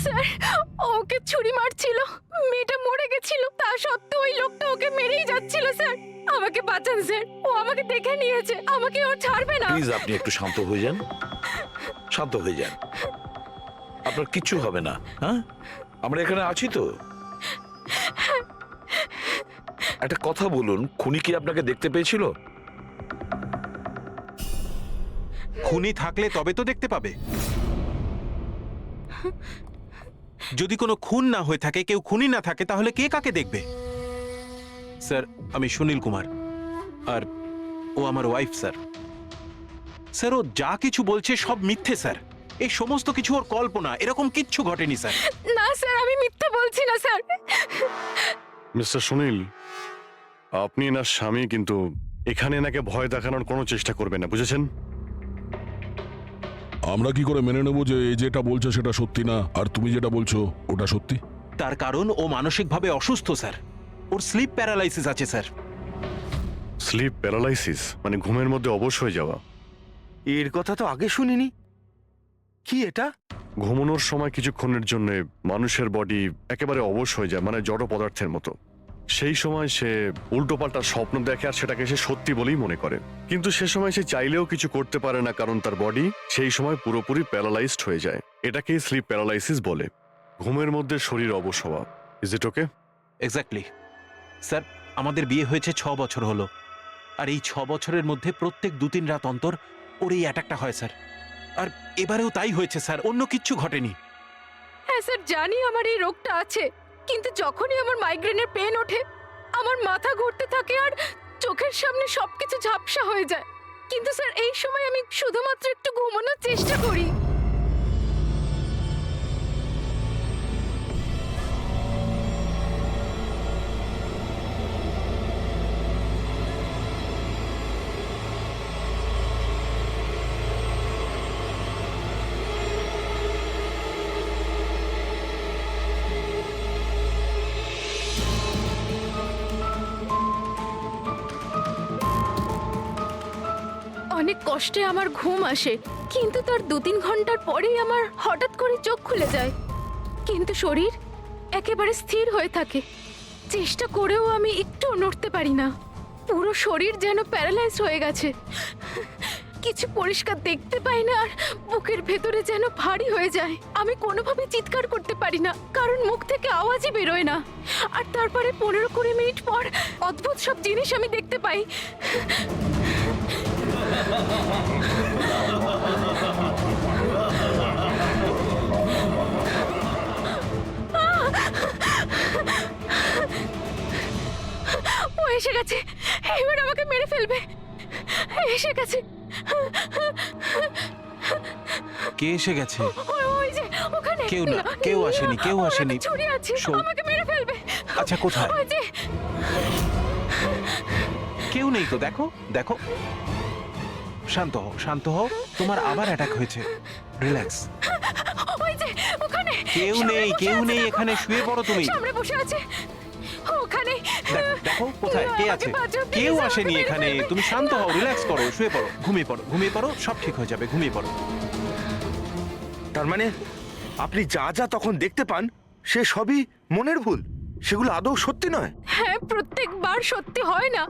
Sir, ওকে ছুরি মারছিল, মেয়েটা মরে গেছিল, তা সত্ত্বেও ওই লোকটা ওকে মেরেই যাচ্ছিল স্যার। আমাকে বাঁচান স্যার, ও আমাকে দেখে নিয়েছে, আমাকে ও ছাড়বে না। প্লিজ আপনি একটু শান্ত হয়ে যান, শান্ত হয়ে যান, আপনার কিচ্ছু হবে না। হ্যাঁ, আমরা এখানে আছি তো। একটা কথা বলুন, খুনি কি আপনাকে দেখতে পেয়েছিল? খুনি থাকলে তবে তো দেখতে পাবে। যদি কোনো খুন না হয়ে থাকে, কেউ খুনি না থাকে, তাহলে কে কাকে দেখবে? স্যার, আমি সুনীল কুমার, আর ও আমার ওয়াইফ স্যার। স্যার, ও যা কিছু বলছে সব মিথ্যে স্যার। এই সমস্ত কিছু ওর কল্পনা, এরকম কিচ্ছু ঘটেনি স্যার। না স্যার, আমি মিথ্যে বলছি না স্যার। মিস্টার সুনীল, আপনি না স্বামী, কিন্তু এখানে এনাকে ভয় দেখানোর কোনো চেষ্টা করবেন না, বুঝেছেন? আমরা কি করে মেনে নেবো যে এই যেটা বলছে সেটা সত্যি না, আর তুমি যেটা বলছো ওটা সত্যি? তার কারণ ও মানসিকভাবে অসুস্থ স্যার। ওর স্লিপ প্যারালাইসিস আছে স্যার। স্লিপ প্যারালাইসিস মানে ঘুমের মধ্যে অবশ হয়ে যাওয়া? এর কথা তো আগে শুনিনি। কি এটা? ঘুমানোর সময় কিছুক্ষণের জন্য মানুষের বডি একেবারে অবশ হয়ে যায়, মানে জড় পদার্থের মতো। সেই সময় সে উল্টোপাল্টা স্বপ্ন দেখে আর সেটাকে সে সত্যি বলেই মনে করে, কিন্তু সে সময় সে চাইলেও কিছু করতে পারে না, কারণ তার বডি সেই সময় পুরোপুরি প্যারালাইজড হয়ে যায়। এটাকেই স্লিপ প্যারালাইসিস বলে, ঘুমের মধ্যে শরীর অবশ হওয়া। Is it okay? Exactly sir. আমাদের বিয়ে হয়েছে 6 বছর হলো, আর এই 6 বছরের মধ্যে প্রত্যেক 2-3 রাত অন্তর ওর এই অ্যাটাকটা হয় স্যার। আর এবারেও তাই হয়েছে স্যার, অন্য কিচ্ছু ঘটেনি। হ্যাঁ স্যার, জানি আমার এই রোগটা আছে, কিন্তু যখনই আমার মাইগ্রেনের পেন ওঠে, আমার মাথা ঘুরতে থাকে আর চোখের সামনে সবকিছু ঝাপসা হয়ে যায়। কিন্তু স্যার, এই সময় আমি শুধুমাত্র একটু ঘুমানোর চেষ্টা করি। অনেক কষ্টে আমার ঘুম আসে, কিন্তু তার 2-3 ঘন্টার পরেই আমার হঠাৎ করে চোখ খুলে যায়, কিন্তু শরীর একেবারে স্থির হয়ে থাকে। চেষ্টা করেও আমি একটু নড়তে পারি না, পুরো শরীর যেন প্যারালাইজ হয়ে গেছে। কিছু পরিষ্কার দেখতে পাই না, আর বুকের ভেতরে যেন ভারী হয়ে যায়। আমি কোনোভাবে চিৎকার করতে পারি না, কারণ মুখ থেকে আওয়াজই বেরোয় না। আর তারপরে 15-20 মিনিট পর অদ্ভুত সব জিনিস আমি দেখতে পাই। ও এসে গেছে, এবার আমাকে মেরে ফেলবে। এসে গেছে। কে এসে গেছে? ওই যে ওখানে। কেউ না, কেউ আসেনি, কেউ ওর আসেনি। হাতে ছুরি আছে, আমাকে মেরে ফেলবে। আচ্ছা, কোথায়? ওই যে। কেউ নেই তো, দেখো দেখো। শান্ত হও, শান্ত হও। তোমার আবার অ্যাটাক হয়েছে, রিল্যাক্স। ওই যে ওখানে। কেউ নেই, কেউ নেই এখানে, শুয়ে পড়ো তুমি। সামনে বসে আছে ওখানে। দেখো দেখো কোথায় কে আছে। কেউ আসেনি এখানে, তুমি শান্ত হও, রিল্যাক্স করো, শুয়ে পড়ো, ঘুমিয়ে পড়ো, ঘুমিয়ে পড়ো, সব ঠিক হয়ে যাবে, ঘুমিয়ে পড়ো। তার মানে আপনি যা যা তখন দেখতে পান সে সবই মনের ভুল, সেগুলো আদৌ সত্যি নয়? হ্যাঁ, প্রত্যেকবার সত্যি হয় না,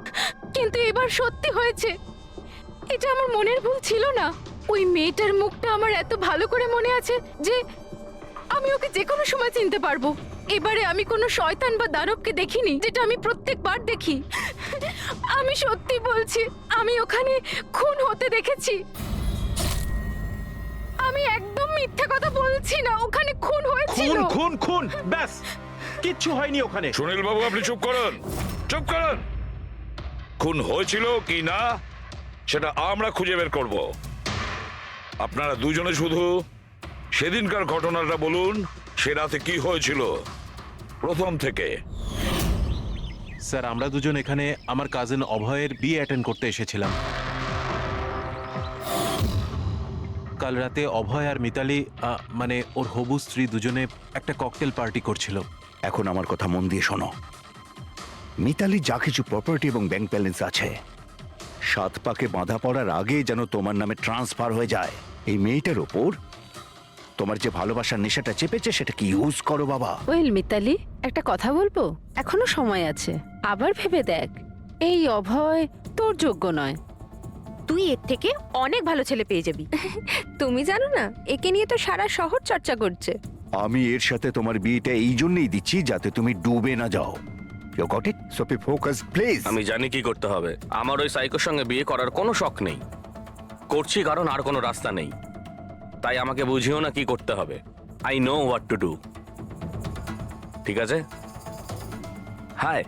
কিন্তু এবার সত্যি হয়েছে। এটা আমার মনের ভুল ছিল না। ওই মেয়েটার মুখটা আমার এত ভালো করে মনে আছে যে আমি ওকে যে কোনো সময় চিনতে পারবো। এবারে আমি কোনো শয়তান বা দানবকে দেখিনি, যেটা আমি প্রত্যেকবার দেখি। আমি সত্যি বলছি, আমি ওখানে খুন হতে দেখেছি। আমি একদম মিথ্যে কথা বলছি না, ওখানে খুন হয়েছিল। খুন খুন খুন, ব্যাস, কিচ্ছু হয়নি ওখানে। সুনীল বাবু, আপনি চুপ করুন, চুপ করুন। খুন হয়েছিল কি না সেটা আমরা খুঁজে বের করব। আপনারা দুজনে শুধু সেদিনকার ঘটনাটা বলুন, সে রাতে কি হয়েছিল প্রথম থেকে। স্যার, আমরা দুজন এখানে আমার কাজিন অভয়ের বিয়ে অ্যাটেন্ড করতে এসেছিলাম। কাল রাতে অভয় আর মিতালি, মানে ওর হবু স্ত্রী, দুজনে একটা ককটেল পার্টি করছিল। এখন আমার কথা মন দিয়ে শোনো। মিতালি যা কিছু প্রপার্টি এবং ব্যাংক ব্যালেন্স আছে, 7 পাকে বাঁধা পড়ার আগে যেন তোমার নামে ট্রান্সফার হয়ে যায়। এই মেয়েটার ওপর তোমার যে ভালোবাসার নেশাটা চেপেছে সেটাকে ইউজ করো বাবা। ওয়েল মিতালি, একটা কথা বলবো? এখনো সময় আছে, আবার ভেবে দেখ। এই অভয় তোর যোগ্য নয়। তুই এর থেকে অনেক ভালো ছেলে পেয়ে যাবি। তুমি জানো না, একে নিয়ে তো সারা শহর চর্চা করছে। আমি এর সাথে তোমার বিয়েটা এই জন্যই দিচ্ছি যাতে তুমি ডুবে না যাও। You got it? So be focus please. আমি জানি কি করতে হবে। আমার ওই সাইকোর সঙ্গে বিয়ে করার কোনো শখ নেই, করছি কারণ আর কোনো রাস্তা নেই। তাই আমাকে বুঝিও না কি করতে হবে। I know what to do. ঠিক আছে? হাই।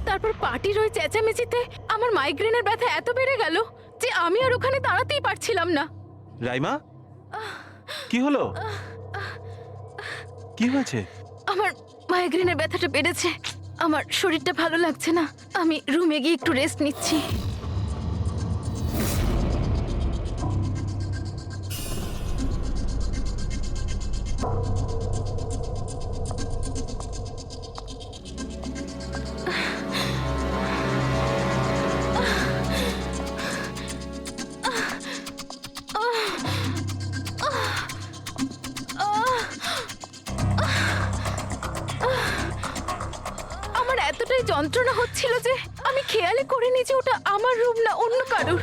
তারপর পার্টির ওই চেঁচামেচিতে আমার মাইগ্রেনের ব্যথা এত বেড়ে গেল যে আমি আর ওখানে দাঁড়াতেই পারছিলাম না। রাইমা, কি হলো? কি হয়েছে? আমার মাইগ্রেনের ব্যথাটা বেড়েছে, আমার শরীরটা ভালো লাগছে না, আমি রুমে গিয়ে একটু রেস্ট নিচ্ছি। আমার এতটাই যন্ত্রণা হচ্ছিল যে আমি খেয়ালই করিনি যে ওটা আমার রুম না অন্য কারোর।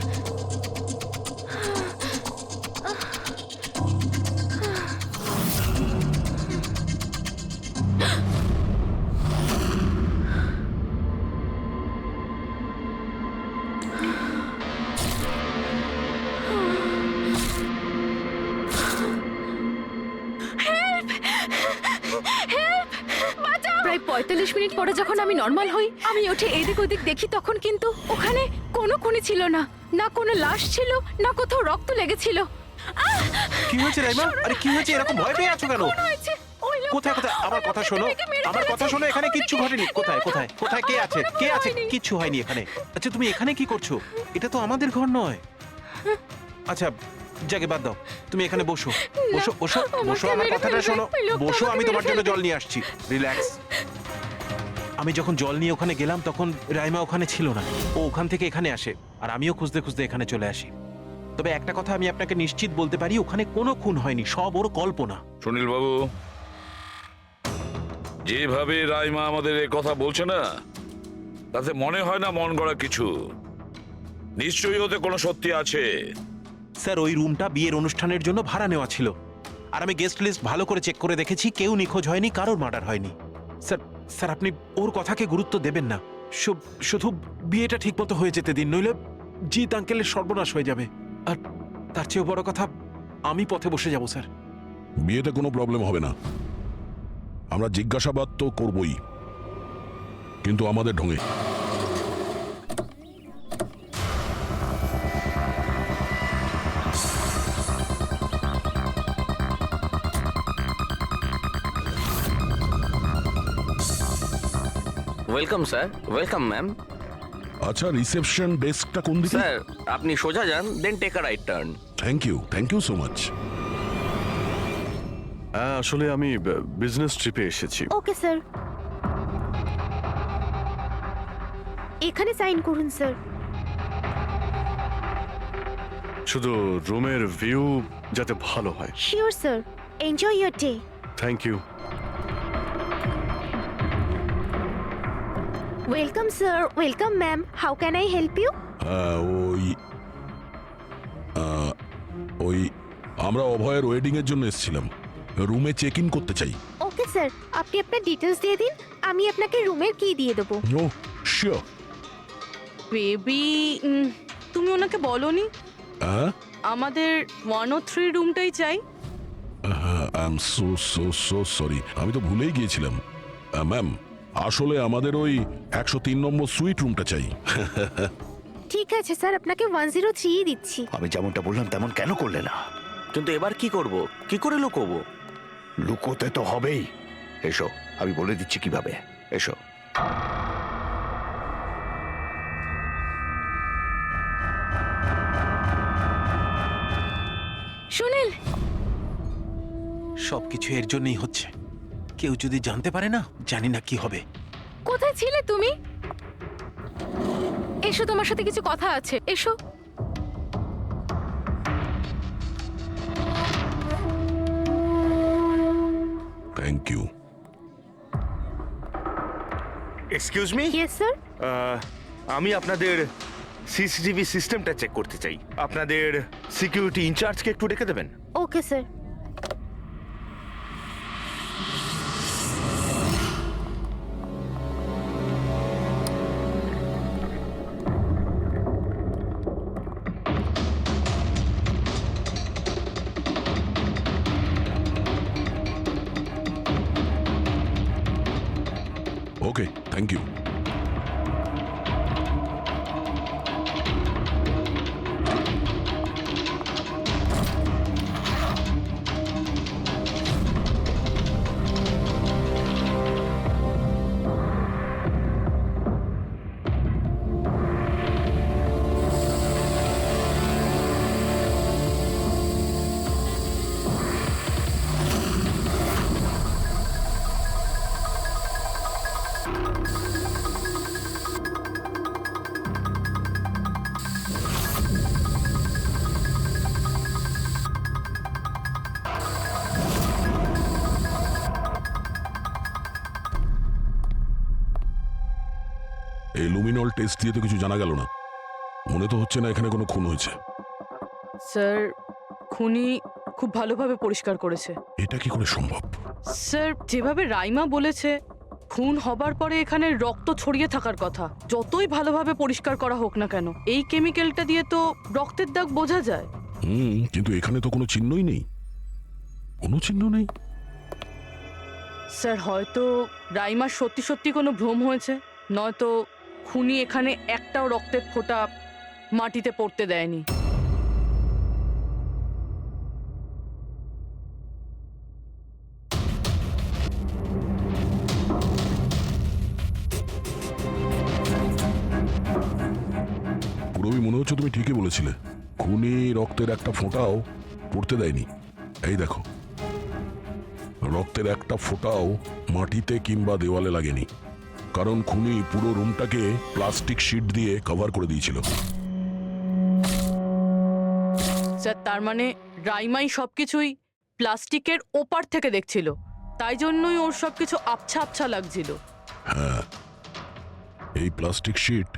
প্রায় ৪৫ মিনিট পরে যখন আমি নর্মাল হই, আমি উঠে এদিক ওদিক দেখি, তখন কিন্তু ওখানে কোনো খুনি ছিল না, না কোনো লাশ ছিল, না কোথাও রক্ত লেগেছিল। কি হয়েছে রাইমা? আরে কি হয়েছে? এরকম ভয় পেয়ে আছো কেন? খুন হয়েছে। ওই লোকটা কোথায় কোথায়? আমার কথা শোনো, আমাকে মেরে আমার কথা ফেলেছে। শোনো। এখানে কিচ্ছু ঘটেনি। কোথায় কোথায় কোথায় কে আছে? কে আছে? হয়নি। কিচ্ছু হয়নি এখানে। আচ্ছা, তুমি এখানে কি করছো? এটা তো আমাদের ঘর নয়। আচ্ছা, যাকে বাদ দাও, তুমি এখানে বসো বসো বসো বসো। আমাকে আমার মেরে কথাটা ফেলবে। শোনো, ওই লোকটা বসো। আমাকে আমি তোমার মেরে জন্য ফেলবে। জল নিয়ে আসছি। রিল্যাক্স। আমি যখন জল নিয়ে ওখানে গেলাম তখন রাইমা ওখানে ছিল না। ও ওখান থেকে এখানে আসে, আর আমিও খুঁজতে খুঁজতে এখানে চলে আসি। তবে একটা কথা আমি আপনাকে নিশ্চিত বলতে পারি, ওখানে কোনো খুন হয়নি, সব ওর কল্পনা। সুনীল বাবু, যেভাবে রাইমা আমাদের এ কথা বলছে না, তাতে মনে হয় না মন গড়া কিছু। নিশ্চয়ই ওতে কোনো সত্যি আছে। স্যার, ওই রুমটা বিয়ের অনুষ্ঠানের জন্য ভাড়া নেওয়া ছিল, আর আমি গেস্ট লিস্ট ভালো করে চেক করে দেখেছি, কেউ নিখোঁজ হয়নি, কারোর মার্ডার হয়নি। স্যার স্যার আপনি ওর কথাকে গুরুত্ব দেবেন না। শুধু বিয়েটা ঠিকমতো হয়ে যেতে দিন, নইলে জিৎ আঙ্কেলের সর্বনাশ হয়ে যাবে। আর তার চেয়েও বড় কথা, আমি পথে বসে যাব স্যার। বিয়েতে কোনো প্রবলেম হবে না, আমরা জিজ্ঞাসাবাদ তো করবই, কিন্তু আমাদের ঢঙে। Welcome sir. Welcome ma'am. আচ্ছা, রিসেপশন ডেস্কটা কোন দিকে? স্যার, আপনি সোজা যান, then take a right turn. Thank you so much. হ্যাঁ, আসলে আমি বিজনেস ট্রিপে এসেছি। ওকে স্যার, এখানে সাইন করুন স্যার। শুধু রুমের ভিউ যাতে ভালো হয়। Sure sir, enjoy your day. Thank you. Welcome sir, welcome ma'am, how can I help you? ওই আমরা অভয়ের ওয়েডিং এর জন্য এসেছিলাম, রুমে চেক ইন করতে চাই। ওকে স্যার, আপনি আপনার ডিটেলস দিয়ে দিন, আমি আপনাকে রুমের কি দিয়ে দেবো। ও শিওর। বেবি, তুমি ওনাকে বলনি হ্যাঁ, আমাদের 103 রুমটাই চাই? আই এম সো সরি, আমি তো ভুলেই গিয়েছিলাম। ম্যাম, আসলে আমাদের ওই 103 নম্বর সুইট রুমটা চাই। ঠিক আছে স্যার, আপনাকে 103 দিচ্ছি। আমি যেমনটা বললাম তেমন কেন করলে না? কিন্তু এবার কি করব? কি করে লুকোবো? লুকোতে তো হবেই। এসো, আমি বলে দিচ্ছি কিভাবে। এসো। শুনে সবকিছু এর জন্যই হচ্ছে। কেউ যদি জানতে পারে না, জানি না কি হবে। কোথায় ছিলে তুমি? এসো, তোমার সাথে কিছু কথা আছে, এসো। Thank you. Excuse me, yes sir. আমি আপনাদের সিসিটিভি সিস্টেমটা চেক করতে চাই। আপনাদের সিকিউরিটি ইনচার্জকে একটু ডেকে দেবেন। Okay sir. Okay, thank you. এই লুমিনল টেস্ট দিয়ে তো কিছু জানা গেল না। মনে তো হচ্ছে না এখানে কোনো খুন হয়েছে। স্যার, খুনি খুব ভালোভাবে পরিষ্কার করেছে। এটা কি করে সম্ভব? স্যার, যেভাবে রাইমা বলেছে, খুন হবার পরে এখানে রক্ত ছড়িয়ে থাকার কথা। যতই ভালোভাবে পরিষ্কার করা হোক না কেন, এই কেমিক্যালটা দিয়ে তো রক্তের দাগ বোঝা যায়। কিন্তু এখানে তো কোনো চিহ্নই নেই। কোনো চিহ্ন নেই। স্যার, হয়তো রাইমার সত্যি সত্যি কোনো ভ্রম হয়েছে, নয়তো খুনি এখানে একটাও রক্তের ফোঁটা মাটিতে পড়তে দেয়নি। পুরোই মনে হচ্ছে তুমি ঠিকই বলেছিলে। খুনি রক্তের একটা ফোঁটাও পড়তে দেয়নি। এই দেখো, রক্তের একটা ফোঁটাও মাটিতে কিংবা দেওয়ালে লাগেনি, কারণ খুনি পুরো রুমটাকে প্লাস্টিক শিট দিয়ে কভার করে দিয়েছিল। স্যার, তার মানে রাইমাই সবকিছুই প্লাস্টিকের ওপার থেকে দেখছিল, তাই জন্যই ওর সবকিছু আবছা আবছা লাগছিল। হ্যাঁ, এই প্লাস্টিক শিট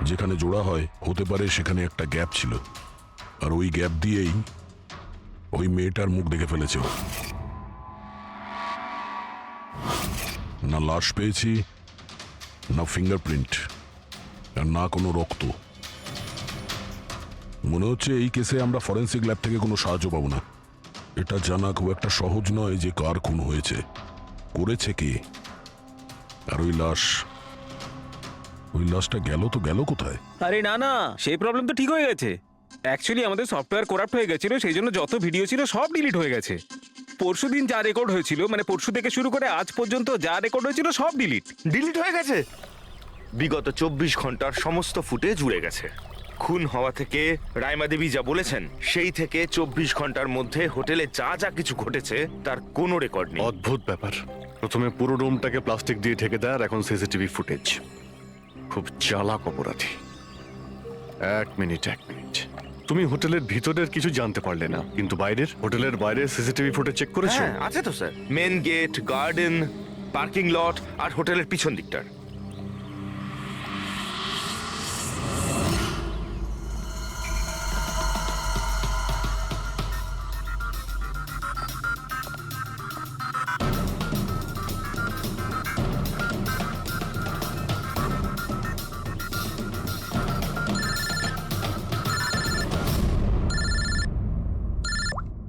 যেখানে জোড়া হয়, হতে পারে সেখানে একটা গ্যাপ ছিল, আর ওই গ্যাপ দিয়েই ওই মেয়েটার মুখ দেখে ফেলেছে ও। না লাশ পেয়েছি, না ফিঙ্গারপ্রিন্ট, আর না কোনো রক্ত। মনে হচ্ছে এই কেসে আমরা ফরেন্সিক ল্যাব থেকে কোনো সাহায্য পাবো না। এটা জানা খুব একটা সহজ নয় যে কার খুন হয়েছে, করেছে কে। আর ওই লাশটা গেল তো গেল কোথায়? আরে না না, সেই প্রবলেম তো ঠিক হয়ে গেছে। অ্যাকচুয়ালি আমাদের সফটওয়্যার করাপ্ট হয়ে গেছিল, সেই জন্য যত ভিডিও ছিল সব ডিলিট হয়ে গেছে। পরশুদিন যা রেকর্ড হয়েছিল, মানে পরশু থেকে শুরু করে আজ পর্যন্ত যা রেকর্ড হয়েছিল সব ডিলিট হয়ে গেছে। বিগত 24 ঘন্টার সমস্ত ফুটেজ উড়ে গেছে। খুন হওয়া থেকে রাইমা দেবী যা বলেছেন, সেই থেকে 24 ঘন্টার মধ্যে হোটেলে যা যা কিছু ঘটেছে তার কোনো রেকর্ড নেই। অদ্ভুত ব্যাপার। প্রথমে পুরো রুমটাকে প্লাস্টিক দিয়ে ঢেকে দেয়, আর এখন সিসিটিভি ফুটেজ। খুব চালাক অপরাধী। এক মিনিট। তুমি হোটেলের ভিতরের কিছু জানতে পারলে না, কিন্তু হোটেলের বাইরে সিসিটিভি ফুটেজ চেক করেছো? হ্যাঁ, আছে তো sir. Main gate, garden, parking lot আর হোটেলের পিছন দিকটার।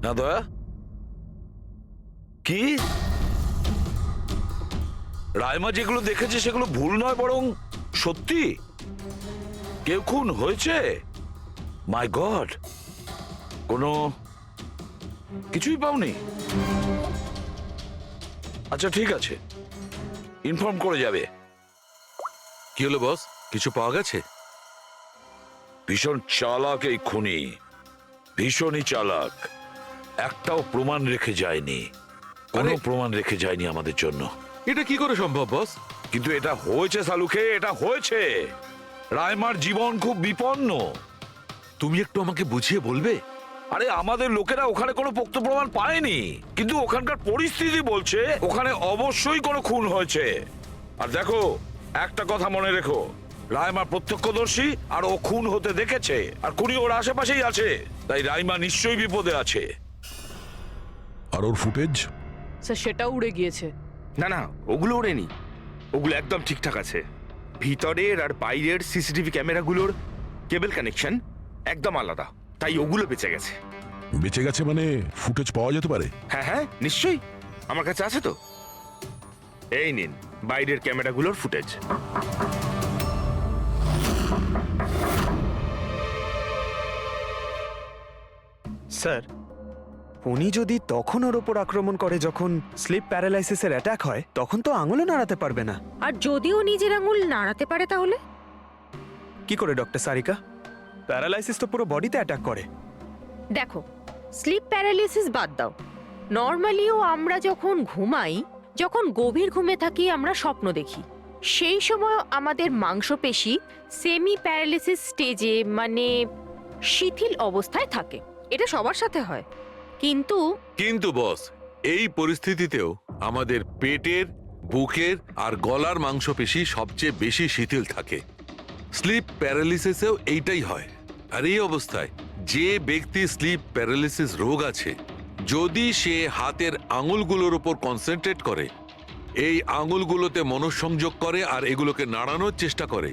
না দয়া, কি রাইমা যেগুলো দেখেছে সেগুলো ভুল নয়, বরং সত্যি? কেউ খুন হয়েছে? মাই গড, কোনো কিছুই পাওনি? আচ্ছা ঠিক আছে, ইনফর্ম করে যাবে। কি হলো বস, কিছু পাওয়া গেছে? ভীষণ চালাক এই খুনি, ভীষণই চালাক। একটাও প্রমাণ রেখে যায়নি, কোনো প্রমাণ রেখে যায়নি আমাদের জন্য। এটা কি করে সম্ভব বস? কিন্তু এটা হয়েছে সালুকে, এটা হয়েছে। রাইমার জীবন খুব বিপন্ন। তুমি একটু আমাকে বুঝিয়ে বলবে? আরে আমাদের লোকেরা ওখানে কোনো পোক্ত প্রমাণ পায়নি, কিন্তু ওখানকার পরিস্থিতি বলছে ওখানে অবশ্যই কোনো খুন হয়েছে। আর দেখো, একটা কথা মনে রেখো, রাইমা প্রত্যক্ষদর্শী, আর ও খুন হতে দেখেছে, আর খুনি ওর আশেপাশেই আছে, তাই রাইমা নিশ্চয়ই বিপদে আছে। আর ওর ফুটেজ? স্যার সেটাও উড়ে গিয়েছে। না না, ওগুলো ওড়েনি, ওগুলো একদম ঠিকঠাক আছে। ভিতরের আর বাইরের সিসিটিভি ক্যামেরাগুলোর কেবল কানেকশন একদম আলাদা, তাই ওগুলো বেঁচে গেছে। বেঁচে গেছে মানে ফুটেজ পাওয়া যেতে পারে? হ্যাঁ হ্যাঁ, নিশ্চয়ই, আমার কাছে আছে তো। এই নিন বাইরের ক্যামেরাগুলোর ফুটেজ। স্যার, উনি যদি তখন ওর ওপর আক্রমণ করে যখন স্লিপ প্যারালাইসিসের অ্যাটাক হয়, তখন তো আঙুলও নাড়াতে পারবে না। আর যদিও নিজের আঙুল নাড়াতে পারে তাহলে? কি করে ডক্টর সারিকা? প্যারালাইসিস তো পুরো বডিতে অ্যাটাক করে। দেখো, স্লিপ প্যারালিসিস বাদ দাও, নর্মালিও আমরা যখন ঘুমাই, যখন গভীর ঘুমে থাকি, আমরা স্বপ্ন দেখি। সেই সময় আমাদের মাংসপেশি সেমি প্যারালিসিস স্টেজে, মানে শিথিল অবস্থায় থাকে। এটা সবার সাথে হয়। কিন্তু বস, এই পরিস্থিতিতেও আমাদের পেটের, বুকের আর গলার মাংসপেশি সবচেয়ে বেশি শিথিল থাকে। স্লিপ প্যারালিসিসেও এইটাই হয়। আর এই অবস্থায় যে ব্যক্তি স্লিপ প্যারালিসিস রোগ আছে, যদি সে হাতের আঙুলগুলোর উপর কনসেন্ট্রেট করে, এই আঙুলগুলোতে মনঃসংযোগ করে আর এগুলোকে নাড়ানোর চেষ্টা করে,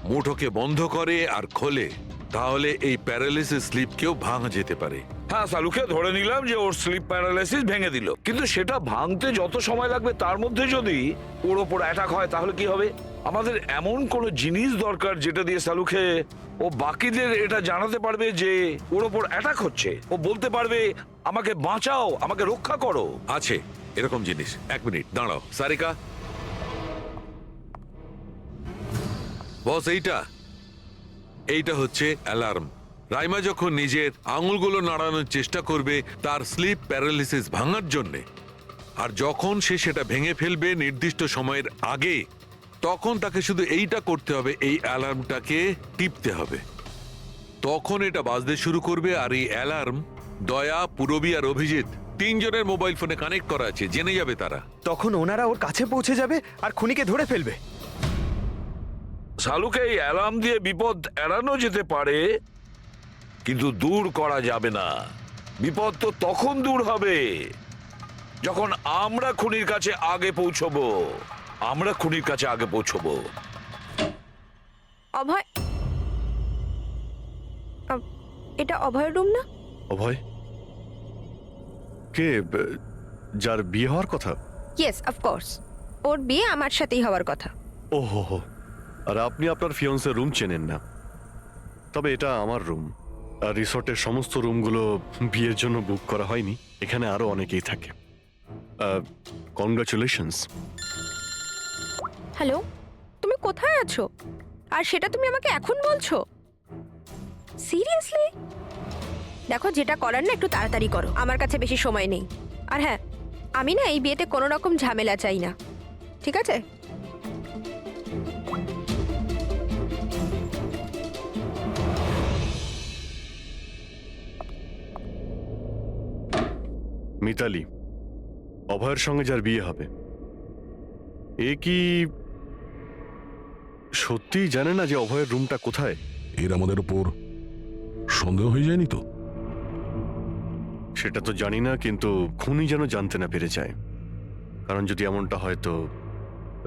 মুঠোকে বন্ধ করে আর খোলে, তাহলে এই প্যারালিসিস স্লিপকেও ভাঙা যেতে পারে। হ্যাঁ সালুকে ধরে নিলাম যে ওর স্লিপ প্যারালাইসিস ভেঙে দিল, কিন্তু সেটা ভাঙতে যত সময় লাগবে তার মধ্যে যদি ওর ওপর অ্যাটাক হয় তাহলে কি হবে? আমাদের এমন কোনো জিনিস দরকার যেটা দিয়ে সালুকে ও বাকিদের এটা জানাতে পারবে যে ওর ওপর অ্যাটাক হচ্ছে। ও বলতে পারবে, আমাকে বাঁচাও, আমাকে রক্ষা করো। আছে এরকম জিনিস। এক মিনিট দাঁড়াও সারিকা। বস, এইটা হচ্ছে অ্যালার্ম। রাইমা যখন নিজের আঙুলগুলো নাড়ানোর চেষ্টা করবে তার স্লিপ প্যারালিসিস ভাঙার জন্যে, আর যখন সে সেটা ভেঙে ফেলবে নির্দিষ্ট সময়ের আগে, তখন তাকে শুধু এইটা করতে হবে, এই অ্যালার্মটাকে টিপতে হবে। তখন এটা বাজতে শুরু করবে, আর এই অ্যালার্ম দয়া, পুরবী আর অভিজিৎ তিনজনের মোবাইল ফোনে কানেক্ট করা আছে, জেনে যাবে তারা। তখন ওনারা ওর কাছে পৌঁছে যাবে আর খুনিকে ধরে ফেলবে। সালুকে এই অ্যালার্ম দিয়ে বিপদ এড়ানো যেতে পারে, কিন্তু দূর করা যাবে না। বিপদ তো তখন দূর হবে যখন আমরা খুনির কাছে আগে পৌঁছবো। অভয়, এটা অভয়ের রুম না? অভয়? কে? যার বিয়ে হওয়ার কথা? ইয়েস, অফকোর্স, ওর বিয়ে আমার সাথেই হওয়ার কথা। ওহো হো, আর আপনি আপনার ফিয়ন্সের রুম চেনেন না? তবে এটা আমার রুম, আর রিসর্টের সমস্ত রুমগুলো বিয়ের জন্য বুক করা হয়নি। এখানে আরো অনেকেই থাকে। কনগ্রাচুলেশনস। হ্যালো, তুমি কোথায় আছো? আর সেটা তুমি আমাকে এখন বলছো? সিরিয়াসলি? দেখো, যেটা করার না একটু তাড়াতাড়ি করো, আমার কাছে বেশি সময় নেই। আর হ্যাঁ, আমি না এই বিয়েতে কোনো রকম ঝামেলা চাই না, ঠিক আছে? মিতালি, অভয়ের সঙ্গে যার বিয়ে হবে, এ কি সত্যিই জানে না যে অভয়ের রুমটা কোথায়? এর আমাদের উপর সন্দেহ হয়ে যায়নি তো? সেটা তো জানি না, কিন্তু খুনি যেন জানতে না পেরে যায়। কারণ যদি এমনটা হয় তো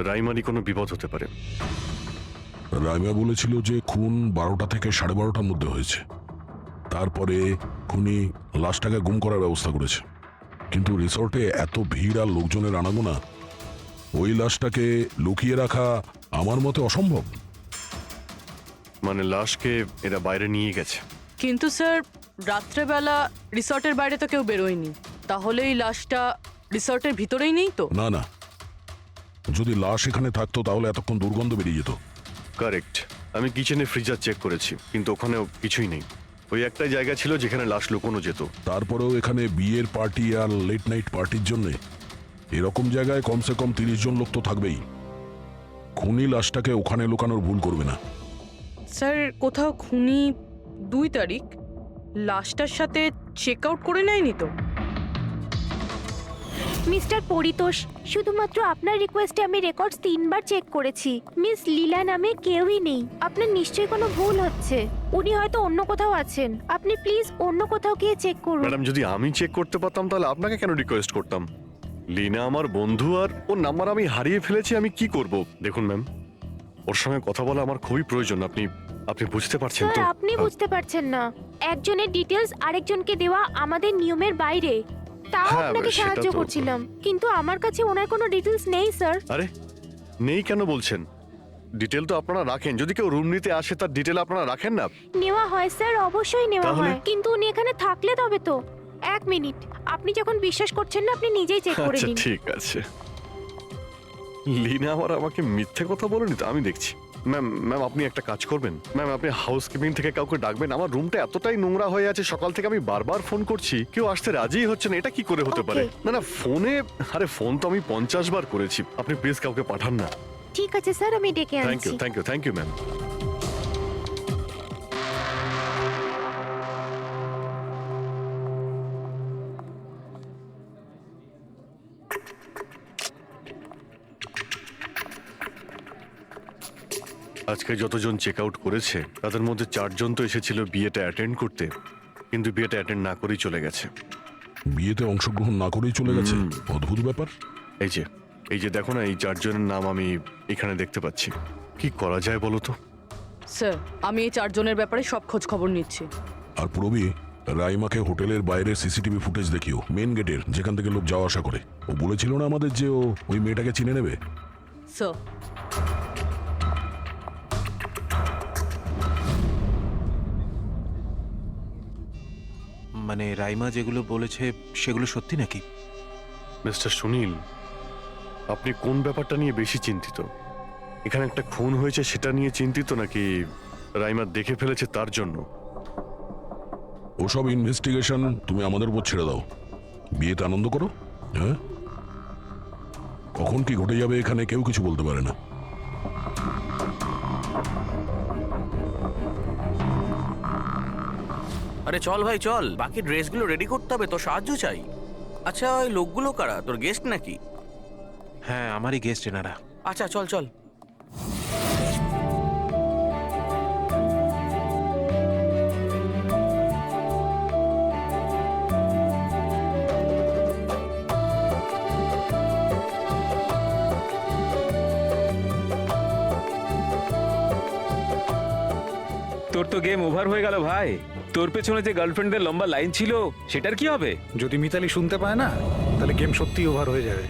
রাইমারই কোনো বিপদ হতে পারে। রাইমা বলেছিল যে খুন 12টা থেকে 12:30টার মধ্যে হয়েছে। তারপরে খুনি লাশটাকে গুম করার ব্যবস্থা করেছে, কিন্তু রিসর্টে এত ভিড় আর লোকজনের আনাগোনা, ওই লাশটাকে লুকিয়ে রাখা আমার মতে অসম্ভব। মানে লাশকে এরা বাইরে নিয়ে গেছে? কিন্তু স্যার, রাত্রেবেলা রিসর্টের বাইরে তো কেউ বেরোয়নি, তাহলে এই লাশটা রিসর্টের ভিতরেই নেই তো? না না, যদি লাশ এখানে থাকতো তাহলে এতক্ষণ দুর্গন্ধ বেরিয়ে যেত। কারেক্ট। আমি কিচেনে ফ্রিজার চেক করেছি, কিন্তু ওখানেও কিছুই নেই। ওই একটাই জায়গা ছিল যেখানে লাশ লুকোনো যেত। তারপরেও এখানে বিয়ের পার্টি আর লেট নাইট পার্টির জন্য এরকম জায়গায় কমসে কম 30 জন লোক তো থাকবেই। খুনি লাশটাকে ওখানে লুকানোর ভুল করবে না। স্যার কোথাও খুনি 2 তারিখ লাশটার সাথে চেক আউট করে নেয়নি তো? মিস্টার পরিতোষ, শুধুমাত্র আপনার রিকোয়েস্টে আমি রেকর্ডস 3 বার চেক করেছি। মিস লীলা নামে কেউই নেই। আপনার নিশ্চয়ই কোনো ভুল হচ্ছে। উনি হয়তো অন্য কোথাও আছেন। আপনি প্লিজ অন্য কোথাও গিয়ে চেক করুন। ম্যাডাম, যদি আমি চেক করতে পারতাম তাহলে আপনাকে কেন রিকোয়েস্ট করতাম? লিনা আমার বন্ধু, আর ওর নাম্বার আমি হারিয়ে ফেলেছি। আমি কি করব? দেখুন ম্যাম, ওর সঙ্গে কথা বলা আমার খুবই প্রয়োজন। আপনি বুঝতে পারছেন তো? স্যার, আপনি বুঝতে পারছেন না। একজনের ডিটেলস আরেকজনকে দেওয়া আমাদের নিয়মের বাইরে। তাও হ্যাঁ, আপনাকে সেটা সাহায্য তো- করছিলাম, কিন্তু আমার কাছে ওনার কোনো ডিটেলস নেই স্যার। আরে নেই কেন বলছেন? ডিটেল তো আপনারা রাখেন। যদি কেউ রুম নিতে আসে তার ডিটেল আপনারা রাখেন না? নেওয়া হয় স্যার, অবশ্যই নেওয়া তাহলে? হয়, কিন্তু উনি এখানে থাকলে তবে তো। 1 মিনিট, আপনি যখন বিশ্বাস করছেন না আপনি নিজেই চেক করে আচ্ছা নিন। ঠিক আছে। লিনা আমাকে মিথ্যে কথা বলেনি তো? আমি দেখছি। ম্যাম আপনি একটা কাজ করবেন। ম্যাম, আপনি হাউসকিপিং থেকে কাউকে ডাকবেন। আমার রুমটা এতটাই নোংরা হয়ে আছে, সকাল থেকে আমি বারবার ফোন করছি, কেউ আসতে রাজিই হচ্ছে না। এটা কি করে হতে পারে? Okay. না ফোনে, আরে ফোন তো আমি 50 বার করেছি। আপনি প্লিজ কাউকে পাঠান না। ঠিক আছে স্যার, আমি ডেকে থ্যাংক ইউ আনছি। Thank you ma'am. আজকে যতজন চেক আউট করেছে তাদের মধ্যে 4 জন তো এসেছিল বিয়েটা অ্যাটেন্ড করতে, কিন্তু বিয়েটা অ্যাটেন্ড না করেই চলে গেছে। বিয়েতে অংশগ্রহণ না করেই চলে গেছে? অদ্ভুত ব্যাপার। এই যে দেখো না, এই 4 জনের নাম আমি এখানে দেখতে পাচ্ছি। কি করা যায় বলো তো? স্যার আমি এই 4 জনের ব্যাপারে সব খোঁজ খবর নিচ্ছি। আর পুরবি, রাইমাকে হোটেলের বাইরের সিসিটিভি ফুটেজ দেখিও, মেন গেটের, যেখান থেকে লোক যাওয়া আসা করে। ও বলেছিল না আমাদের যে ও ওই মেয়েটাকে চিনে নেবে। স্যার মানে রাইমা যেগুলো বলেছে সেগুলো সত্যি নাকি? মিস্টার সুনীল, আপনি কোন ব্যাপারটা নিয়ে বেশি চিন্তিত? এখানে একটা খুন হয়েছে সেটা নিয়ে চিন্তিত, নাকি রাইমা দেখে ফেলেছে তার জন্য? ওসব ইনভেস্টিগেশন তুমি আমাদের উপর ছেড়ে দাও। বিয়েতে আনন্দ করো। হ্যাঁ, কখন কি ঘটে যাবে এখানে কেউ কিছু বলতে পারে না। আরে চল ভাই চল, বাকি ড্রেসগুলো রেডি করতে হবে, তোর সাহায্য চাই। আচ্ছা ওই লোকগুলো কারা? তোর গেস্ট নাকি? হ্যাঁ, আমারই গেস্ট এনারা। আচ্ছা চল চল। তোর তো গেম ওভার হয়ে গেল ভাই। তোর পেছনে যে গার্লফ্রেন্ডদের লম্বা লাইন ছিল সেটার কি হবে? যদি মিতালি শুনতে পায় না তাহলে গেম সত্যিই ওভার হয়ে যাবে।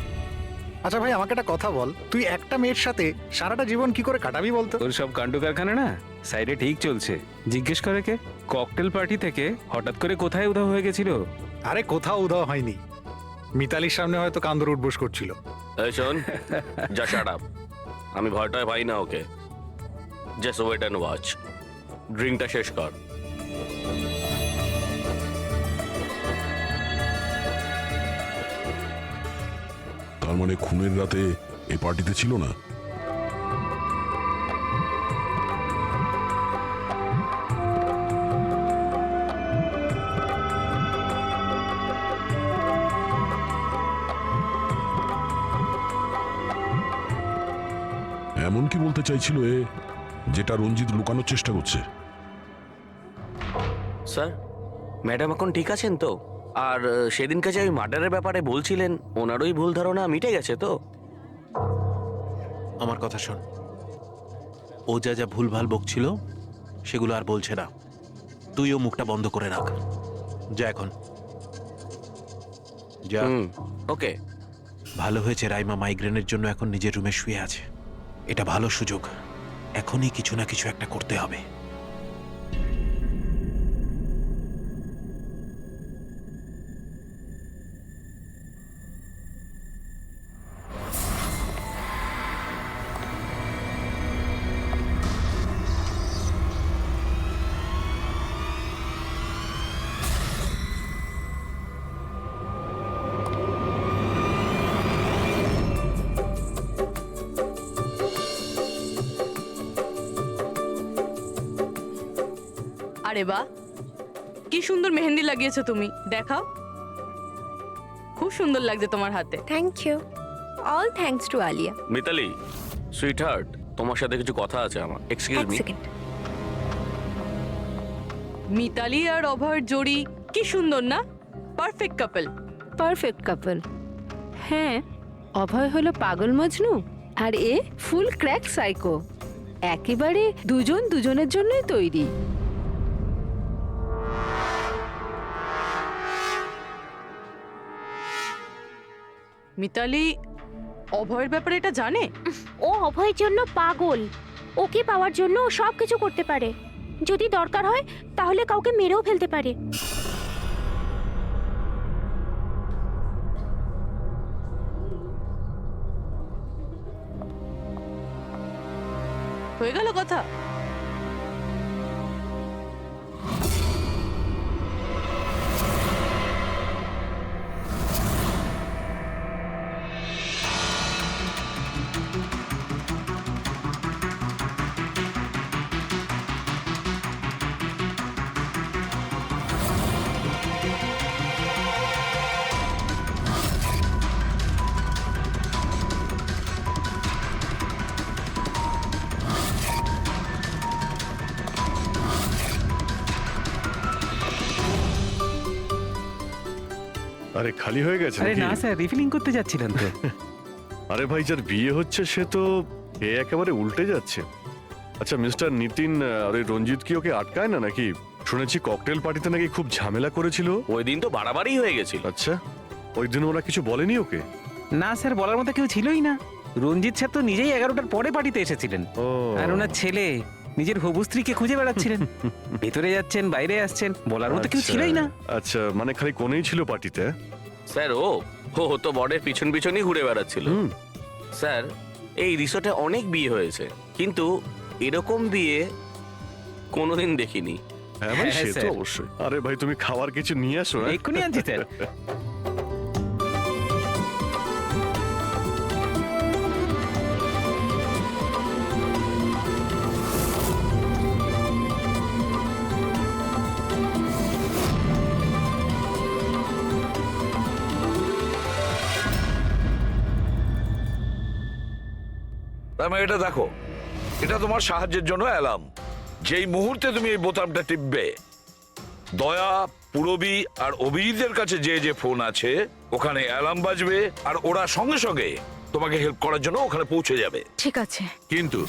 আচ্ছা ভাই, আমাকে একটা কথা বল, তুই একটা মেয়ের সাথে সারাটা জীবন কি করে কাটাবি বলতো? তোর সব কাণ্ড কারখানা না সাইডে ঠিক চলছে। জিজ্ঞেস করে কে? ককটেল পার্টি থেকে হঠাৎ করে কোথায় উধাও হয়ে গেছিল? আরে কোথাও উধাও হয়নি, মিতালির সামনে হয়তো কান্দর উঠবোস করছিল। এই শোন, যা শাট আপ। আমি ভয়টায় পাই না ওকে। Just wait and watch. ড্রিঙ্কটা শেষ কর। তার মানে খুনের রাতে এই পার্টিতে ছিল না? এমন কি বলতে চাইছিল এ, যেটা রঞ্জিত লুকানোর চেষ্টা করছে? স্যার, ম্যাডাম এখন ঠিক আছেন তো? আর সেদিনকে যে ওই মার্ডারের ব্যাপারে বলছিলেন, ওনারই ভুল ধারণা মিটে গেছে তো? আমার কথা শোন, ও যা যা ভুলভাল বকছিল সেগুলো আর বলছে না। তুইও মুখটা বন্ধ করে রাখ। যা এখন যা। ওকে। ভালো হয়েছে রাইমা মাইগ্রেনের জন্য এখন নিজের রুমে শুয়ে আছে। এটা ভালো সুযোগ, এখনই কিছু না কিছু একটা করতে হবে। আরে বাহ, কি সুন্দর মেহেন্দি লাগিয়েছো তুমি, দেখাও। খুব সুন্দর লাগছে তোমার হাতে। Thank you. All thanks to Alia. Mitali, sweetheart, তোমার সাথে কিছু কথা আছে আমার। Excuse me. মিতালি আর অভয়ের জোড়ি কি সুন্দর না? Perfect couple. Perfect couple. হ্যাঁ, অভয় হলো পাগল মজনু আর এ ফুল ক্র্যাক সাইকো। একেবারে দুজন দুজনের জন্যই তৈরি। মিতালি অভয়ের ব্যাপারে এটা জানে? ও অভয়ের জন্য পাগল। ওকে পাওয়ার জন্য ও সব কিছু করতে পারে। যদি দরকার হয় তাহলে কাউকে মেরেও ফেলতে পারে। হয়ে গেল কথা। আরে খালি হয়ে গেছে আরে নাকি? না স্যার, রিফিলিং করতে যাচ্ছিলেন তো। আরে ভাই, যার বিয়ে হচ্ছে সে তো এ একেবারে উল্টে যাচ্ছে। আচ্ছা মিস্টার নিতিন, আর ওই রঞ্জিত কি ওকে আটকায় না নাকি? শুনেছি ককটেল পার্টিতে নাকি খুব ঝামেলা করেছিল। ওই দিন তো বাড়াবাড়ি হয়ে গেছিল। আচ্ছা, ওই দিন ওরা কিছু বলেনি ওকে? না স্যার, বলার মতো কেউ ছিলই না। রঞ্জিত স্যার তো নিজেই 11টার পরে পার্টিতে এসেছিলেন। ও আর ওনার ছেলে নিজের হবু স্ত্রীকে খুঁজে বেড়াচ্ছিলেন। ভেতরে যাচ্ছেন, বাইরে আসছেন, বলার মতো কেউ ছিলই না। আচ্ছা, মানে খালি কোনেই ছিল পার্টিতে? স্যার ও তো বরের পিছন পিছনই ঘুরে বেড়াচ্ছিল। স্যার, এই রিসোর্টে অনেক বিয়ে হয়েছে, কিন্তু এরকম বিয়ে কোনোদিন দেখিনি। হ্যাঁ ভাই, হ্যাঁ, সে তো স্যার। অবশ্যই। আরে ভাই, তুমি খাবার কিছু নিয়ে আসো। হ্যাঁ? এক্ষুনি আনছি স্যার। তার মানে এটা দেখো, এটা তোমার সাহায্যের জন্য অ্যালার্ম। যেই মুহূর্তে তুমি এই বোতামটা টিপবে, দয়া, পুরবী আর অভিজিতের কাছে যে যে ফোন আছে ওখানে অ্যালার্ম বাজবে, আর ওরা সঙ্গে সঙ্গে তোমাকে হেল্প করার জন্য ওখানে পৌঁছে যাবে। ঠিক আছে। কিন্তু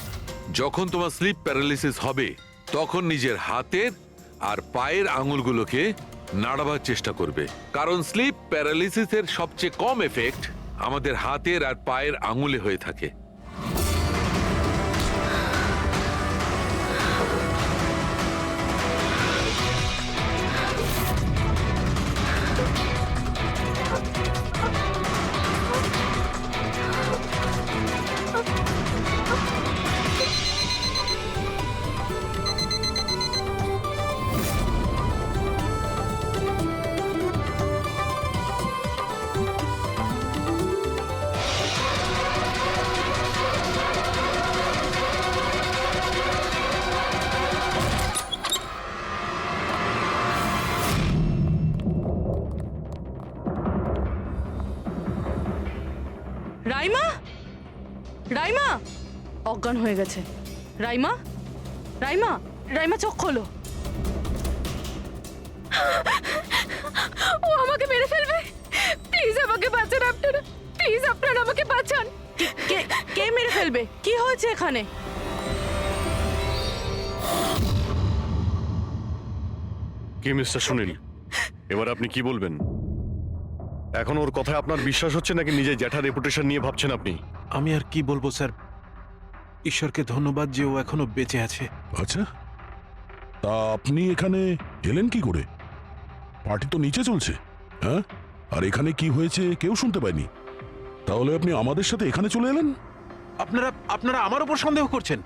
যখন তোমার স্লিপ প্যারালিসিস হবে তখন নিজের হাতের আর পায়ের আঙুলগুলোকে নাড়াবার চেষ্টা করবে, কারণ স্লিপ প্যারালিসিসের সবচেয়ে কম এফেক্ট আমাদের হাতের আর পায়ের আঙুলে হয়ে থাকে। রাইমা, রাইমা অজ্ঞান হয়ে গেছে। রাইমা, রাইমা, রাইমা চোখ খোলো। ও আমাকে মেরে ফেলবে। প্লিজ আমাকে বাঁচান আপনারা, প্লিজ আপনারা আমাকে বাঁচান। কে মেরে ফেলবে? কি হয়েছে এখানে? কি মিস্টার সুনীল, এবার আপনি কি বলবেন? এখন ওর কথায় আপনার বিশ্বাস হচ্ছে নাকি নিজের জ্যাঠার রেপুটেশন নিয়ে ভাবছেন আপনি? আমি আর কি বলবো স্যার, ঈশ্বরকে ধন্যবাদ যে ও এখনো বেঁচে আছে। আচ্ছা, তা আপনি এখানে এলেন কি করে? পার্টি তো নিচে চলছে। হ্যাঁ, আর এখানে কি হয়েছে কেউ শুনতে পায়নি। তাহলে আপনি আমাদের সাথে এখানে চলে এলেন? আপনারা আমার উপর সন্দেহ করছেন?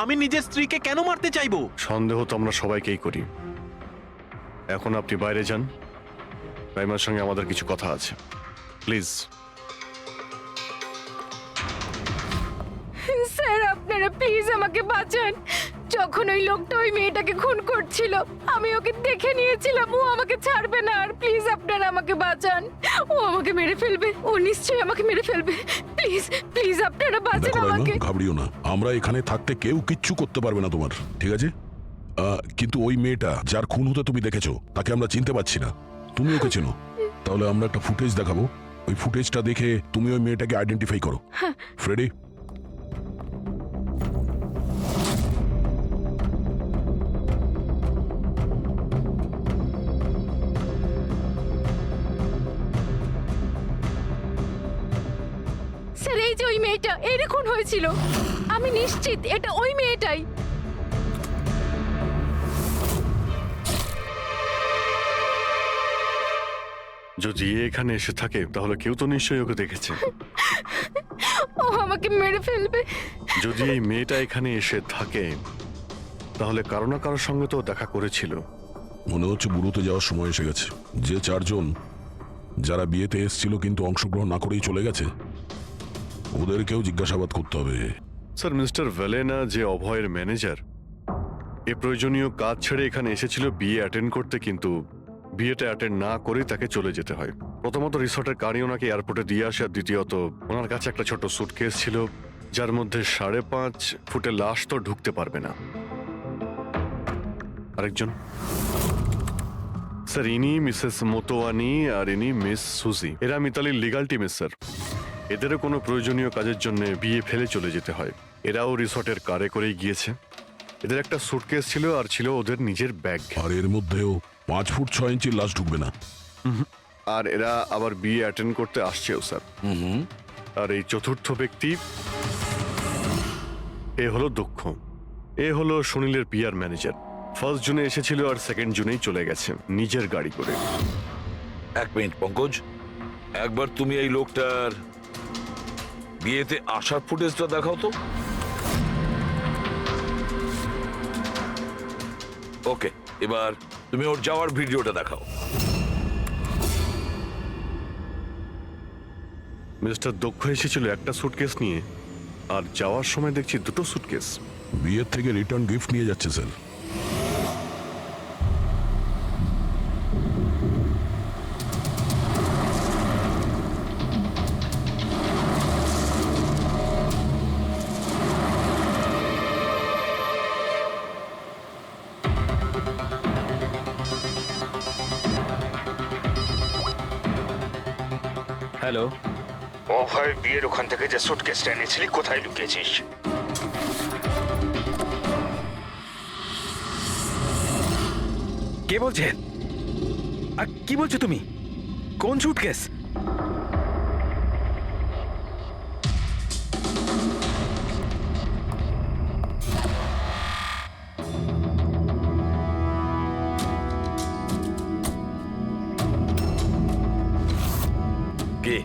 আমি নিজের স্ত্রীকে কেন মারতে চাইবো? সন্দেহ তো আমরা সবাইকেই করি। এখন আপনি বাইরে যান, রাইমার সঙ্গে আমাদের কিছু কথা আছে, প্লিজ। স্যার আপনারা প্লিজ আমাকে বাঁচান, যখন ওই লোকটা ওই মেয়েটাকে খুন করছিল আমি ওকে দেখে নিয়েছিলাম। ও আমাকে ছাড়বে না। আর প্লিজ আপনারা আমাকে বাঁচান। ও আমাকে মেরে ফেলবে। ও নিশ্চয়ই আমাকে মেরে ফেলবে। প্লিজ প্লিজ আপনারা বাঁচান দেখো রাইমা, আমাকে। ঘাবড়িও না, আমরা এখানে থাকতে কেউ কিচ্ছু করতে পারবে না তোমার, ঠিক আছে? কিন্তু ওই মেয়েটা যার খুন হতে তুমি দেখেছো তাকে আমরা চিনতে পারছি না। তুমি ওকে চেনো? তাহলে আমরা একটা ফুটেজ দেখাবো, ওই ফুটেজটা দেখে তুমি ওই মেয়েটাকে আইডেন্টিফাই করো। ফ্রেডি, স্যার এই যে ওই মেয়েটা এর খুন হয়েছিল, আমি নিশ্চিত এটা ওই মেয়েটাই। যদি এ এখানে এসে থাকে তাহলে কেউ তো নিশ্চয়ই ওকে দেখেছে। ও আমাকে মেরে ফেলবে। যদি এই মেয়েটা এখানে এসে থাকে তাহলে কারো না কারোর সঙ্গে তো দেখা করেছিল। মনে হচ্ছে বুড়োতে যাওয়ার সময় এসে গেছে। যে চারজন যারা বিয়েতে এসেছিল কিন্তু অংশগ্রহণ না করেই চলে গেছে, ওদেরকেও জিজ্ঞাসাবাদ করতে হবে। স্যার, মিস্টার ভেলেনা যে অভয়ের ম্যানেজার, এ প্রয়োজনীয় কাজ ছেড়ে এখানে এসেছিল বিয়ে অ্যাটেন্ড করতে, কিন্তু বিয়েটা অ্যাটেন্ড না করেই তাকে চলে যেতে হয়। প্রথমত রিসর্টের গাড়ি ওনাকে এয়ারপোর্টে দিয়ে আসে, আর দ্বিতীয়ত ওনার কাছে একটা ছোট সুটকেস ছিল যার মধ্যে 5.5 ফুটের লাশ তো ঢুকতে পারবে না। আরেকজন স্যার, ইনি মিসেস মোতোয়ানি আর ইনি মিস সুজি। এরা মিতালির লিগাল টিমের স্যার। এদেরও কোনো প্রয়োজনীয় কাজের জন্য বিয়ে ফেলে চলে যেতে হয়। এরাও রিসর্টের কারে করেই গিয়েছে। এদের একটা সুটকেস ছিল আর ছিল ওদের নিজের ব্যাগ। আর এর মধ্যেও 5 ফুট 6 ইঞ্চির লাশ ঢুকবে না। আর এরা আবার বিয়ে অ্যাটেন্ড করতে আসছেও স্যার। আর এই চতুর্থ ব্যক্তি, এ হলো দক্ষ। এ হলো সুনীলের পিআর ম্যানেজার। 1 জুনে এসেছিল আর 2 জুনেই চলে গেছে নিজের গাড়ি করে। এক মিনিট পঙ্কজ, একবার তুমি এই লোকটার বিয়েতে আসার ফুটেজটা দেখাও তো। ওকে, এবার তুমি ওর যাওয়ার ভিডিওটা দেখাও। মিস্টার দক্ষ এসেছিল একটা সুটকেস নিয়ে, আর যাওয়ার সময় দেখছি 2টো সুটকেস। বিয়ের থেকে রিটার্ন গিফট নিয়ে যাচ্ছে স্যার। হ্যালো, অভয়, বিয়ের ওখান থেকে যে সুটকেসটা এনেছিলি কোথায় লুকিয়েছিস? কে বলছেন? আর কি বলছো তুমি? কোন সুটকেস? কে?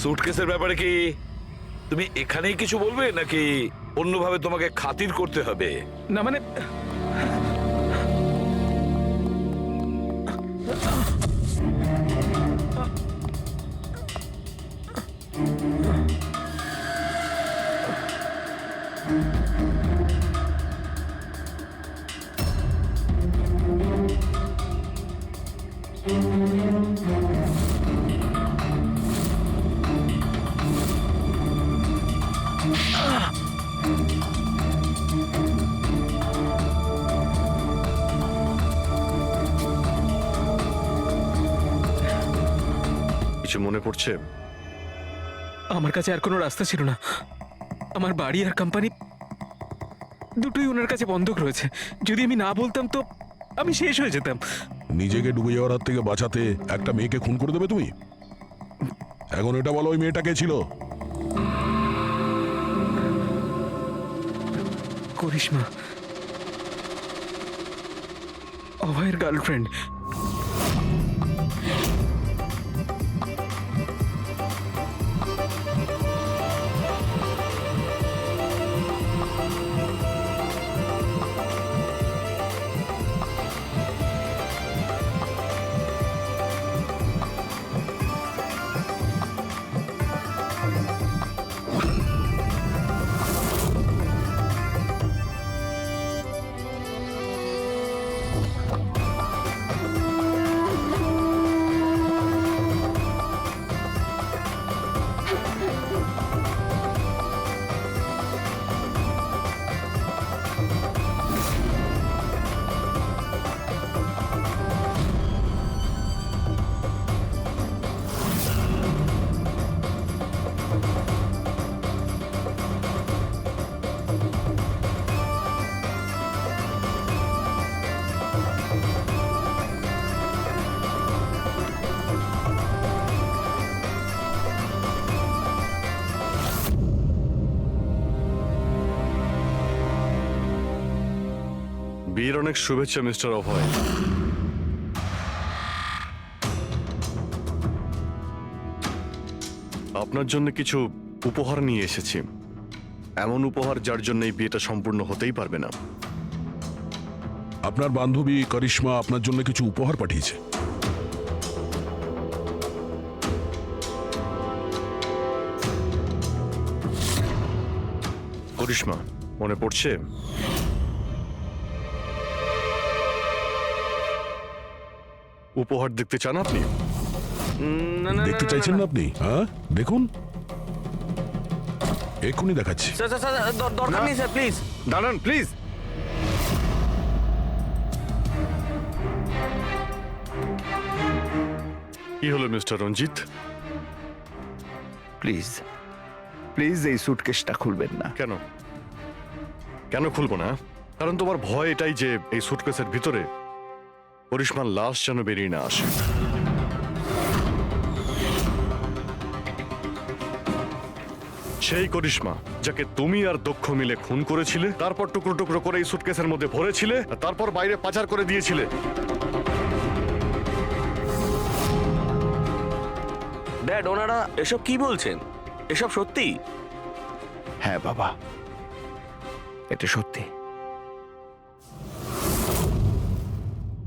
সুটকেসের ব্যাপারে কি তুমি এখানেই কিছু বলবে নাকি অন্যভাবে তোমাকে খাতির করতে হবে? না মানে কিছু মনে পড়ছে? আমার কাছে আর কোনো রাস্তা ছিল না। আমার বাড়ি আর কোম্পানি দুটোই ওনার কাছে বন্ধক রয়েছে। যদি আমি না বলতাম তো আমি শেষ হয়ে যেতাম। নিজেকে ডুবে যাওয়ার হাত থেকে বাঁচাতে একটা মেয়েকে খুন করে দেবে তুমি? এখন এটা বলো, ওই মেয়েটা কে ছিল? করিশ্মা, অভয়ের গার্লফ্রেন্ড। বিয়ের অনেক শুভেচ্ছা মিস্টার অভয়। আপনার জন্য কিছু উপহার নিয়ে এসেছি, এমন উপহার যার জন্য এই বিয়েটা সম্পূর্ণ হতেই পারবে না। আপনার বান্ধবী করিশ্মা আপনার জন্য কিছু উপহার পাঠিয়েছে। করিশ্মা, মনে পড়ছে? উপহার দেখতে চান আপনি? না, না, দেখতে না, চাইছেন না, না আপনি? হ্যাঁ, দেখুন, এক্ষুনি দেখাচ্ছি। স্যার স্যার, স্যার, দরকার নেই স্যার, প্লিজ দাঁড়ান প্লিজ। কি হলো মিস্টার রঞ্জিত? প্লিজ প্লিজ এই সুটকেসটা খুলবেন না। কেন কেন খুলবো না? কারণ তোমার ভয় এটাই যে এই সুটকেসের ভিতরে করিশ্মার লাশ যেন বেরিয়ে না আসে। সেই করিশ্মা যাকে তুমি আর দক্ষ মিলে খুন করেছিলে, তারপর টুকরো টুকরো করে এই সুটকেসের মধ্যে ভরেছিলে, আর তারপর বাইরে পাচার করে দিয়েছিলে। ড্যাড, ওনারা এসব কি বলছেন? এসব সত্যি? হ্যাঁ বাবা, এটা সত্যি।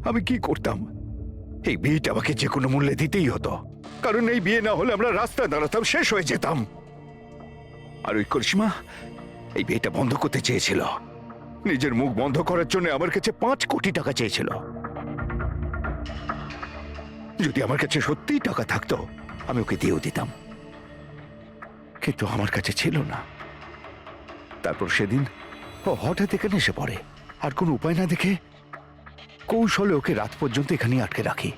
আমি কি করতাম? এই বিয়েটা আমাকে যে কোনো মূল্যে দিতেই হতো, কারণ এই বিয়ে না হলে আমরা রাস্তায় দাঁড়াতাম, শেষ হয়ে যেতাম। আর ওই করিশ্মা এই বিয়েটা বন্ধ করতে চেয়েছিল, নিজের মুখ বন্ধ করার জন্য আমার কাছে 5 কোটি টাকা চেয়েছিল। যদি আমার কাছে সত্যিই টাকা থাকতো আমি ওকে দিয়েও দিতাম, কিন্তু আমার কাছে ছিল না। তারপর সেদিন ও হঠাৎ এখানে এসে পড়ে, আর কোনো উপায় না দেখে কৌশলে ওকে রাত পর্যন্ত এখানে আটকে রাখি।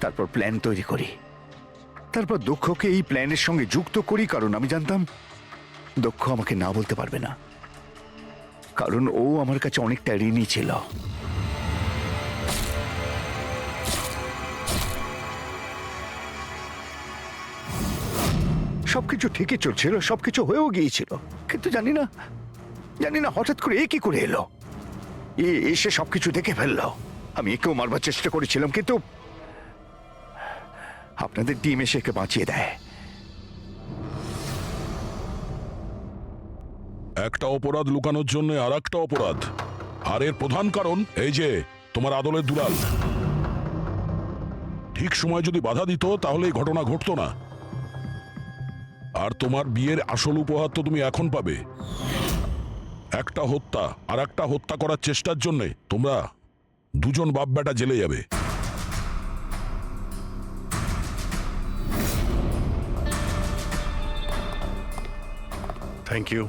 তারপর প্ল্যান তৈরি করি, তারপর দক্ষকে এই প্ল্যানের সঙ্গে যুক্ত করি, কারণ আমি জানতাম দক্ষ আমাকে না বলতে পারবে না, কারণ ও আমার কাছে অনেকটা ঋণী ছিল। সবকিছু ঠিকই চলছিল, সবকিছু হয়েও গিয়েছিল, কিন্তু জানি না হঠাৎ করে এ কি করে এলো। এসে সবকিছু দেখে ফেললো। আমি একেও মারবার চেষ্টা করেছিলাম, কিন্তু আপনাদের টিম এসে একে বাঁচিয়ে দেয়। একটা অপরাধ লুকানোর জন্য আর একটা অপরাধ, আর এর প্রধান কারণ এই যে তোমার আদলের দুলাল। ঠিক সময় যদি বাধা দিত তাহলে এই ঘটনা ঘটতো না। আর তোমার বিয়ের আসল উপহার তো তুমি এখন পাবে। একটা হত্যা আর একটা হত্যা করার চেষ্টার জন্য তোমরা দুজন বাপ বেটা জেলে যাবে। Thank you.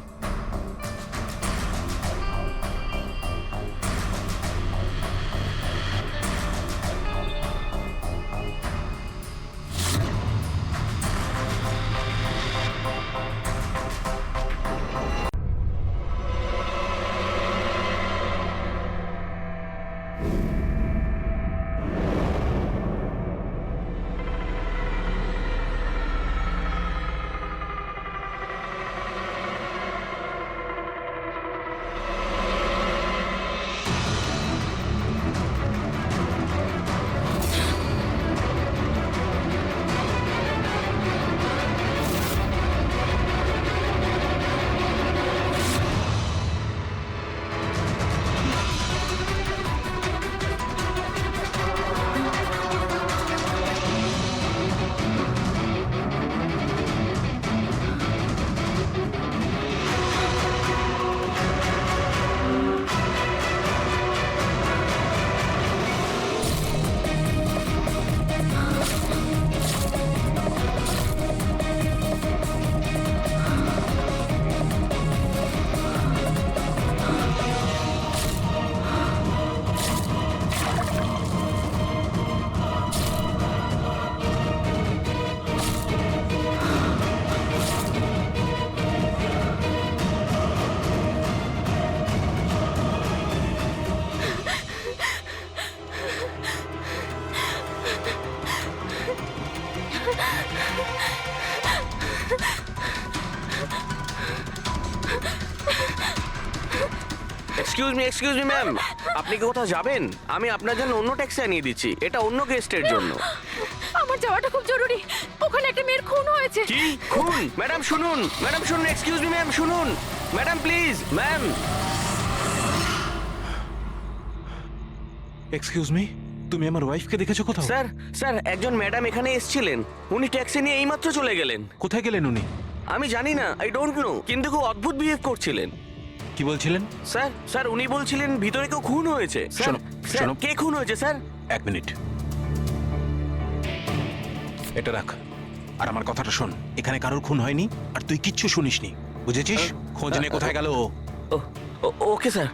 Excuse me ma'am, আপনি কি কোথাও যাবেন? আমি আপনার জন্য অন্য ট্যাক্সি আনিয়ে দিচ্ছি, এটা অন্য গেস্টের জন্য। আমার যাওয়াটা খুব জরুরি, ওখানে একটা মেয়ের খুন হয়েছে। কি খুন? ম্যাডাম শুনুন, এক্সকিউজ মি ম্যাম, শুনুন madam, please ma'am. Excuse me, তুমি আমার ওয়াইফকে দেখেছো কোথাও? স্যার একজন ম্যাডাম এখানে এসেছিলেন, উনি ট্যাক্সি নিয়ে এইমাত্র চলে গেলেন। কোথায় গেলেন উনি? আমি জানি না, আই ডোন্ট নো, কিন্তু খুব অদ্ভুত বিহেভ করছিলেন। কি বলছিলেন? স্যার উনি বলছিলেন ভিতরে কেউ খুন হয়েছে। শোনো, শোনো। কে খুন হয়েছে স্যার? এক মিনিট, এটা রাখ আর আমার কথাটা শোন। এখানে কারোর খুন হয়নি আর তুই কিচ্ছু শুনিসনি, বুঝেছিস? খোঁজ নে কোথায় গেল ও। Okay sir.